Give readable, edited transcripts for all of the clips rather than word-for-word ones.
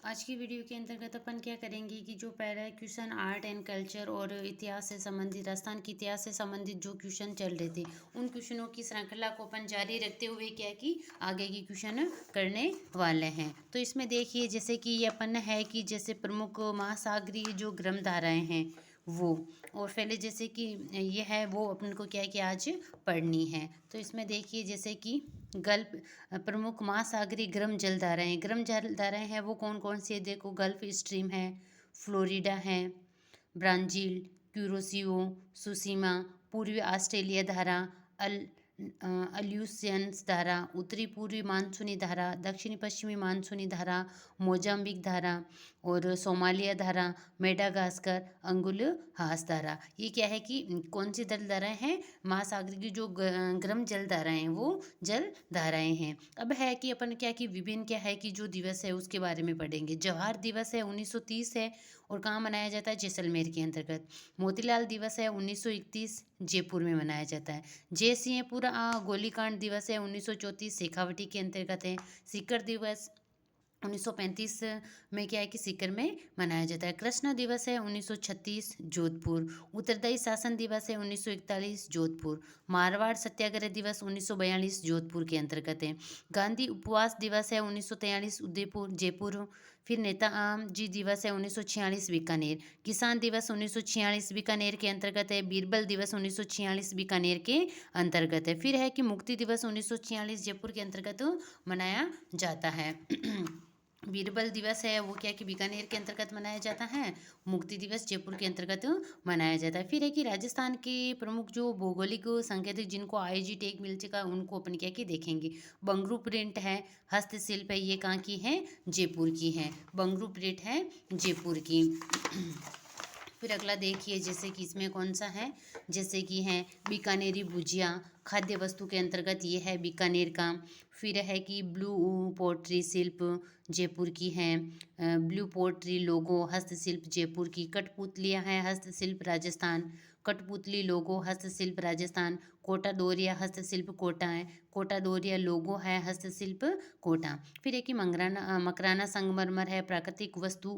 आज की वीडियो के अंतर्गत अपन क्या करेंगे कि जो पहला क्वेश्चन आर्ट एंड कल्चर और इतिहास से संबंधित राजस्थान के इतिहास से संबंधित जो क्वेश्चन चल रहे थे उन क्वेश्चनों की श्रृंखला को अपन जारी रखते हुए क्या कि आगे की क्वेश्चन करने वाले हैं। तो इसमें देखिए जैसे कि ये अपन है कि जैसे प्रमुख महासागरीय जो ग्रंथ धाराएं हैं वो, और पहले जैसे कि ये है वो अपन को क्या है कि आज पढ़नी है। तो इसमें देखिए जैसे कि गल्फ प्रमुख महासागरीय गर्म जलधाराएं, गर्म जलधाराएं हैं वो कौन कौन सी है, देखो गल्फ स्ट्रीम है, फ्लोरिडा है, ब्राज़ील, क्यूरोसियो, सुसीमा, पूर्वी ऑस्ट्रेलिया धारा, अल अल्यूसियंस धारा, उत्तरी पूर्वी मानसूनी धारा, दक्षिणी पश्चिमी मानसूनी धारा, मोजाम्बिक धारा और सोमालिया धारा, मेडागास्कर, अंगुल हास धारा। ये क्या है कि कौन सी जल धाराएं हैं, महासागर की जो गर्म जल धाराएं हैं वो जल धाराएं हैं। अब है कि अपन क्या कि विभिन्न क्या है कि जो दिवस है उसके बारे में पढ़ेंगे। जवाहर दिवस है 1930 है और कहाँ मनाया जाता है, जैसलमेर के अंतर्गत। मोतीलाल दिवस है 1931, जयपुर में मनाया जाता है। जय सिंहपुर गोलीकांड दिवस है 1934, शेखावटी के अंतर्गत है। सीकर दिवस 1935 में क्या है कि सीकर में मनाया जाता है। कृष्ण दिवस है 1936, जोधपुर। उत्तरदायी शासन दिवस है 1941, जोधपुर। मारवाड़ सत्याग्रह दिवस 1942, जोधपुर के अंतर्गत है। गांधी उपवास दिवस है 1943, उदयपुर जयपुर। फिर नेताजी दिवस है 1946, बीकानेर। किसान दिवस 1946 बीकानेर के अंतर्गत है। बीरबल दिवस 1946 बीकानेर के अंतर्गत है। फिर है कि मुक्ति दिवस 1946 जयपुर के अंतर्गत मनाया जाता है। बीरबल दिवस है वो क्या कि बीकानेर के अंतर्गत मनाया जाता है। मुक्ति दिवस जयपुर के अंतर्गत मनाया जाता है। फिर है कि राजस्थान के प्रमुख जो भौगोलिक संकेत जिनको आईजी टैग मिल चुका है उनको अपन क्या कि देखेंगे। बंगरू प्रिंट है, हस्तशिल्प है, ये कहाँ की है, जयपुर की है। बंगरू प्रिंट है जयपुर की। फिर अगला देखिए जैसे कि इसमें कौन सा है, जैसे कि है बीकानेरी भुजिया, खाद्य वस्तु के अंतर्गत ये है बीकानेर का। फिर है कि ब्लू पोट्री शिल्प जयपुर की है। ब्लू पोट्री लोगो हस्तशिल्प जयपुर की। कठपुतलियाँ हैं हस्तशिल्प राजस्थान। कठपुतली लोगो हस्तशिल्प राजस्थान। कोटा दोरिया हस्तशिल्प कोटा है। कोटा दोरिया लोगो है हस्तशिल्प कोटा। फिर एक ही मकराना संगमरमर है प्राकृतिक वस्तु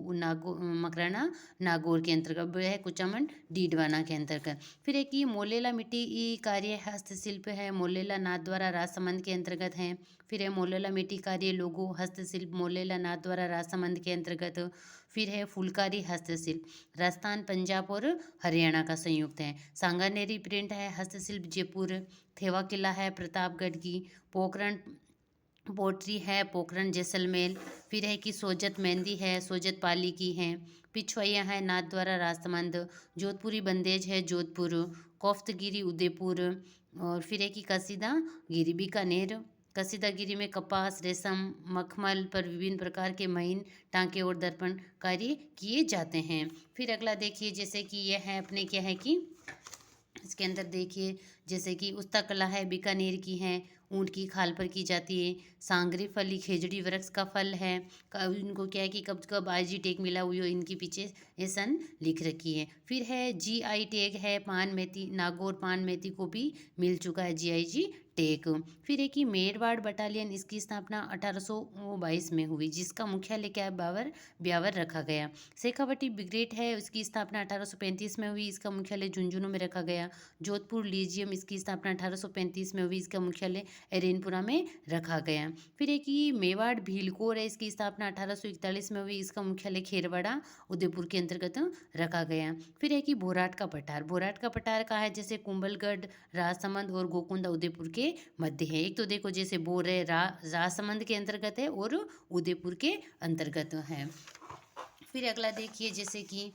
मकराना नागौर के अंतर्गत है। कुचामन डीडवाना के अंतर्गत। फिर एक ही मोलेला मिट्टी कार्य हस्तशिल्प है, मोलेला नाथ द्वारा राजसमंद के अंतर्गत है। फिर है मोलेला मिट्टी कार्य लोगो हस्तशिल्प मोलेला नाथ द्वारा राजसमंद के अंतर्गत। फिर है फुलकारी हस्तशिल्प राजस्थान पंजाब और हरियाणा का संयुक्त है। सांगानेरी प्रिंट है हस्तशिल्प जयपुर। थेवा किला है प्रतापगढ़ की। पोखरण पोट्री है पोखरण जैसलमेर। फिर है कि सोजत मेहंदी है सोजत पाली की है। पिछवैया है नाथ द्वारा राजसमंद। जोधपुरी बंदेज है जोधपुर। कोफ्तगिरी उदयपुर। और फिर है कि कसीदा गिरी बीकानेर। कसीदागिरी में कपास रेशम मखमल पर विभिन्न प्रकार के महीन टांके और दर्पण कार्य किए जाते हैं। फिर अगला देखिए जैसे कि यह है अपने क्या है कि इसके अंदर देखिए जैसे कि उस्ता कला है बीकानेर की है, ऊँट की खाल पर की जाती है। सांगरी फली खेजड़ी वृक्ष का फल है। इनको क्या है कि कब कब आईजी टैग मिला हुई हो, इनके पीछे ये सन लिख रखी है। फिर है जीआई टैग है पान मेथी, नागौर पान मेथी को भी मिल चुका है जीआईजी टैग। फिर है कि मेरवाड़ बटालियन, इसकी स्थापना 1822 में हुई जिसका मुख्यालय क्या है, ब्यावर रखा गया। शेखावटी ब्रिगेड है उसकी स्थापना 1835 में हुई, इसका मुख्यालय झुंझुनू में रखा गया। जोधपुर लीजियम, इसकी स्थापना 1835 में हुई, इसका मुख्यालय एरेनपुरा में रखा गया। फिर एक ही मेवाड़ भीलकोर है, इसकी स्थापना 1841 में हुई, इसका मुख्यालय खेरवाड़ा उदयपुर के अंतर्गत रखा गया। फिर है कि भोराट का पठार, भोराट का पठार कहाँ है, जैसे कुंभलगढ़ राजसमंद और गोकुंदा उदयपुर के मध्य है। एक तो देखो जैसे बोर है राजसमंद के अंतर्गत है और उदयपुर के अंतर्गत है। फिर अगला देखिए जैसे कि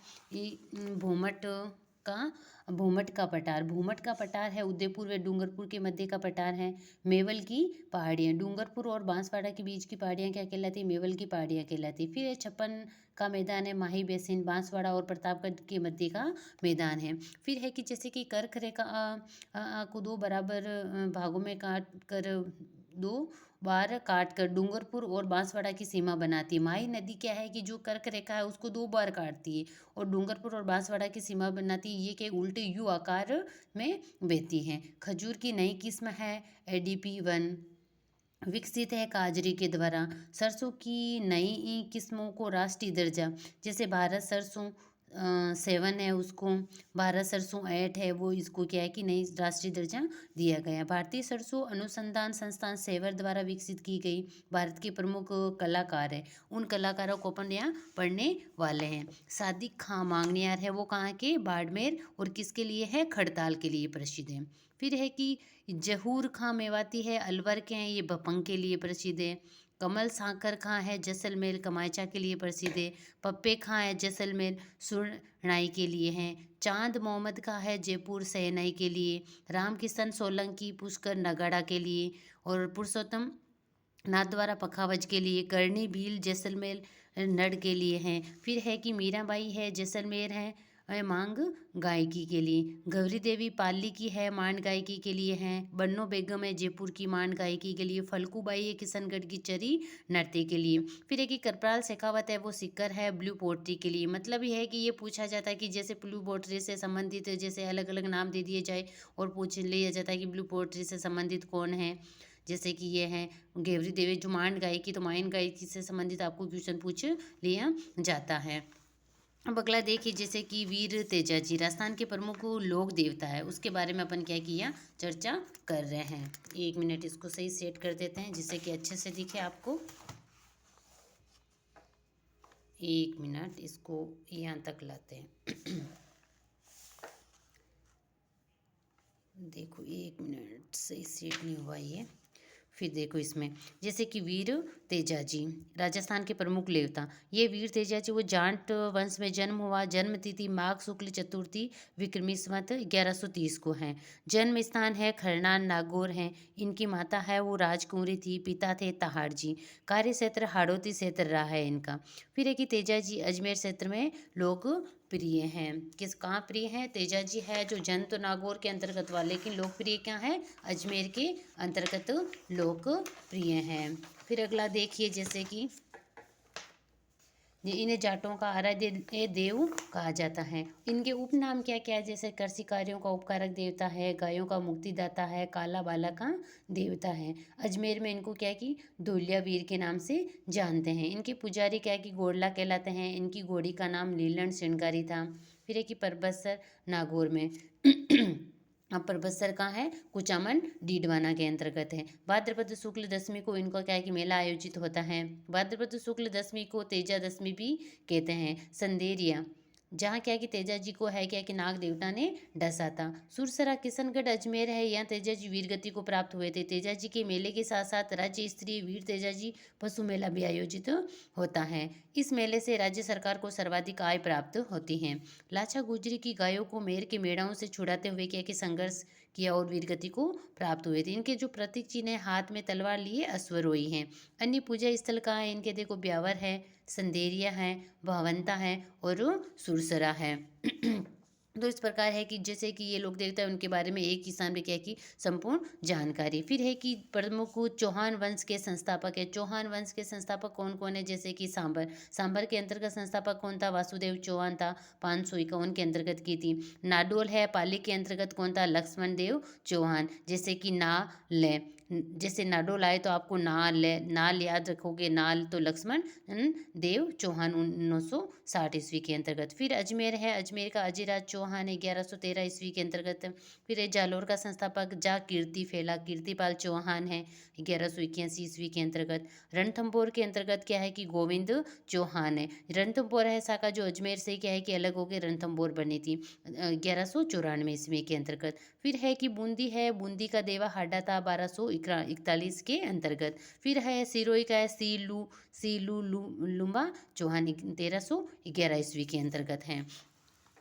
का भूमट का पठार, भूमट का पठार है उदयपुर व डूंगरपुर के मध्य का पठार है। मेवल की पहाड़ियाँ, डूंगरपुर और बांसवाड़ा के बीच की पहाड़ियाँ क्या कहलाती है, मेवल की पहाड़ियाँ कहलाती। फिर है छप्पन का मैदान है माही बेसिन, बांसवाड़ा और प्रतापगढ़ के मध्य का मैदान है। फिर है कि जैसे कि कर्क रेखा को दो बराबर भागों में काट कर दो बार काट कर डूंगरपुर और बांसवाड़ा की सीमा बनाती है। माही नदी क्या है कि जो कर्क रेखा है उसको दो बार काटती है और डूंगरपुर और बांसवाड़ा की सीमा बनाती है। ये के उल्टे यू आकार में बहती है। खजूर की नई किस्म है ADP 1। विकसित है काजरी के द्वारा। सरसों की नई किस्मों को राष्ट्रीय दर्जा, जैसे भारत सरसों 7 है, उसको भारत सरसों 8 है, वो इसको क्या है कि नई राष्ट्रीय दर्जा दिया गया। भारतीय सरसों अनुसंधान संस्थान सेवर द्वारा विकसित की गई भारत के प्रमुख कलाकार है। उन कलाकारों को अपन यहाँ पढ़ने वाले हैं। सादिक खां मांगनियार है, वो कहाँ के, बाड़मेर, और किसके लिए है, खड़ताल के लिए प्रसिद्ध है। फिर है कि जहूर खां मेवाती है, अलवर के हैं, ये बपंग के लिए प्रसिद्ध है। कमल साकर खां है, जैसलमेर कमायचा के लिए प्रसिद्ध है। पप्पे खां है, जैसलमेर सुरनाई के लिए हैं। चांद मोहम्मद का है, जयपुर सहनाई के लिए। रामकिशन सोलंकी पुष्कर नगाड़ा के लिए। और पुरुषोत्तम नाथद्वारा पखावज के लिए। करणी भील जैसलमेर नड के लिए हैं। फिर है कि मीराबाई है, जैसलमेर है, मांग गायकी के लिए। गौरी देवी पाली की है, मांड गायकी के लिए हैं। बन्नो बेगम है, जयपुर की, मांड गायकी के लिए। फल्कूबाई है, किशनगढ़ की, चरी नृत्य के लिए। फिर है कि करप्राल शेखावत है, वो सिक्कर है, ब्लू पोट्री के लिए। मतलब ये है कि ये पूछा जाता है कि जैसे ब्लू पोट्री से संबंधित जैसे अलग अलग नाम दे दिए जाए और पूछ लिया जाता है कि ब्लू पोट्री से संबंधित कौन है। जैसे कि ये है गेवरी देवी जो मांड गायकी, तो मांड गायकी से संबंधित आपको क्वेश्चन पूछ लिया जाता है। अब अगला देखिए, जैसे कि वीर तेजाजी राजस्थान के प्रमुख लोक देवता है, उसके बारे में अपन क्या किया, चर्चा कर रहे हैं। 1 मिनट इसको सही सेट कर देते हैं जिससे कि अच्छे से दिखे आपको। 1 मिनट इसको यहाँ तक लाते हैं। देखो 1 मिनट सही सेट नहीं हुआ ये। फिर देखो इसमें, जैसे कि वीर तेजाजी राजस्थान के प्रमुख देवता। ये वीर तेजाजी वो जाट वंश में जन्म हुआ। जन्म तिथि माघ शुक्ल चतुर्थी विक्रमी संवत 1130 को है। जन्म स्थान है खरनान नागौर है। इनकी माता है वो राजकुंवरी थी, पिता थे तहाड़ जी। कार्य क्षेत्र हाड़ौती क्षेत्र रहा है इनका। फिर है कि तेजाजी अजमेर क्षेत्र में लोक प्रिय हैं। किस कहाँ प्रिय हैं, तेजाजी है जो जन तो नागौर के अंतर्गत हुआ, लेकिन लोकप्रिय क्या है, अजमेर के अंतर्गत लोकप्रिय हैं। फिर अगला देखिए, जैसे कि इन्हें जाटों का आराध्य देव कहा जाता है। इनके उपनाम क्या क्या है, जैसे कृषि कार्यों का उपकारक देवता है, गायों का मुक्तिदाता है, काला बाला का देवता है। अजमेर में इनको क्या है कि धुलिया वीर के नाम से जानते हैं। इनके पुजारी क्या है कि गोडला कहलाते हैं। इनकी घोड़ी का नाम लीलन श्रृंगारी था। फिर है कि परबतसर नागौर में। अब परबतसर कहाँ है, कुचामन डीडवाना के अंतर्गत है। भाद्रपद शुक्ल दशमी को इनका क्या है कि मेला आयोजित होता है। भाद्रपद शुक्ल दशमी को तेजा दशमी भी कहते हैं। संदेरिया जहाँ क्या है कि तेजा जी को है क्या कि नाग देवता ने डसा था। सुरसरा किशनगढ़ अजमेर है, यहाँ तेजा जी वीरगति को प्राप्त हुए थे। तेजा जी के मेले के साथ साथ राज्य स्तरीय वीर तेजा जी पशु मेला भी आयोजित होता है। इस मेले से राज्य सरकार को सर्वाधिक आय प्राप्त होती है। लाछा गुजरी की गायों को मेर के मेढ़ाओं से छुड़ाते हुए क्या कि संघर्ष किया और वीरगति को प्राप्त हुए थे। इनके जो प्रतीक चिन्ह है, हाथ में तलवार लिए अश्वरोही हैं। अन्य पूजा स्थल कहाँ है इनके, देखो ब्यावर है, संदेरिया है, भवंता है और सुरसरा है। तो इस प्रकार है कि जैसे कि ये लोग देवता है उनके बारे में एक किसान में क्या है कि संपूर्ण जानकारी। फिर है कि प्रमुख चौहान वंश के संस्थापक है। चौहान वंश के संस्थापक कौन कौन है, जैसे कि सांबर। सांबर के अंतर्गत संस्थापक कौन था, वासुदेव चौहान था, 551 के अंतर्गत की थी। नाडोल है, पाली के अंतर्गत कौन था, लक्ष्मण देव चौहान। जैसे कि ले जैसे नाडोल आए तो आपको नाल याद रखोगे, नाल तो लक्ष्मण देव चौहान 1960 ईस्वी के अंतर्गत। फिर अजमेर है, अजमेर का अजीराज चौहान है 1113 ईस्वी के अंतर्गत। फिर है जालोर का संस्थापक जा कीर्ति फैला कीर्तिपाल चौहान है 1181 ईस्वी के अंतर्गत। रणथंभौर के अंतर्गत क्या है कि गोविंद चौहान है। रणथंभौर है शाखा जो अजमेर से क्या है कि अलग होकर रणथंभौर बनी थी 1194 ईस्वी के अंतर्गत। फिर है कि बूंदी है, बूंदी का देवा हाडा था 1241 के अंतर्गत। फिर है सिरोही का है सीलू लुम्बा चौहान 1311 ईस्वी के अंतर्गत हैं।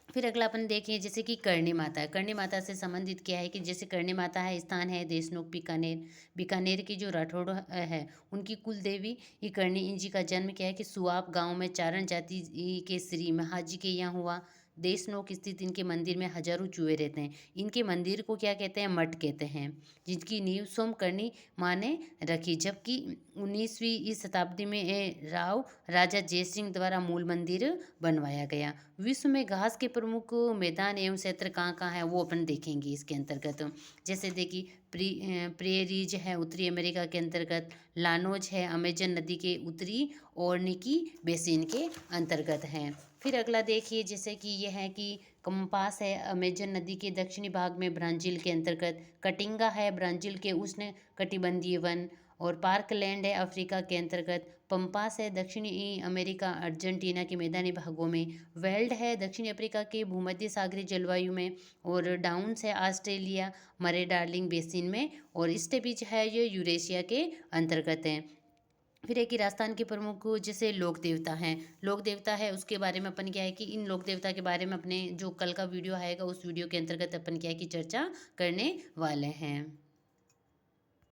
फिर अगला अपन देखें, जैसे कि करणी माता है। करणी माता से संबंधित क्या है कि जैसे करणी माता है, स्थान है देशनोक बीकानेर। बीकानेर की जो राठौड़ है उनकी कुल देवी ये करणी। इनजी का जन्म क्या है कि सुआप गांव में चारण जाति के श्री महाजी के यहाँ हुआ। देशनोक स्थित इनके मंदिर में हजारों चूहे रहते हैं। इनके मंदिर को क्या कहते हैं, मठ कहते हैं, जिनकी नींव सोमकर्णी माँ ने रखी। जबकि 19वीं शताब्दी में राव राजा जयसिंह द्वारा मूल मंदिर बनवाया गया। विश्व में घास के प्रमुख मैदान एवं क्षेत्र कहाँ कहाँ है वो अपन देखेंगे इसके अंतर्गत। जैसे देखिए प्रेरीज है उत्तरी अमेरिका के अंतर्गत, लानोज है अमेजन नदी के उत्तरी और निकी बेसिन के अंतर्गत हैं। फिर अगला देखिए जैसे कि यह है कि कम्पास है अमेजन नदी के दक्षिणी भाग में ब्राज़ील के अंतर्गत, कटिंगा है ब्राज़ील के उष्ण कटिबंधीय वन, और पार्कलैंड है अफ्रीका के अंतर्गत, पंपास है दक्षिणी अमेरिका अर्जेंटीना के मैदानी भागों में, वेल्ड है दक्षिणी अफ्रीका के भूमध्य सागरीय जलवायु में, और डाउन्स है ऑस्ट्रेलिया मरे डार्लिंग बेसिन में, और स्टेपिज है ये यूरेशिया के अंतर्गत है। फिर एक ही राजस्थान के प्रमुख जैसे लोक देवता हैं, लोक देवता है उसके बारे में अपन क्या है कि इन लोक देवता के बारे में अपने जो कल का वीडियो आएगा उस वीडियो के अंतर्गत अपन क्या है कि चर्चा करने वाले हैं।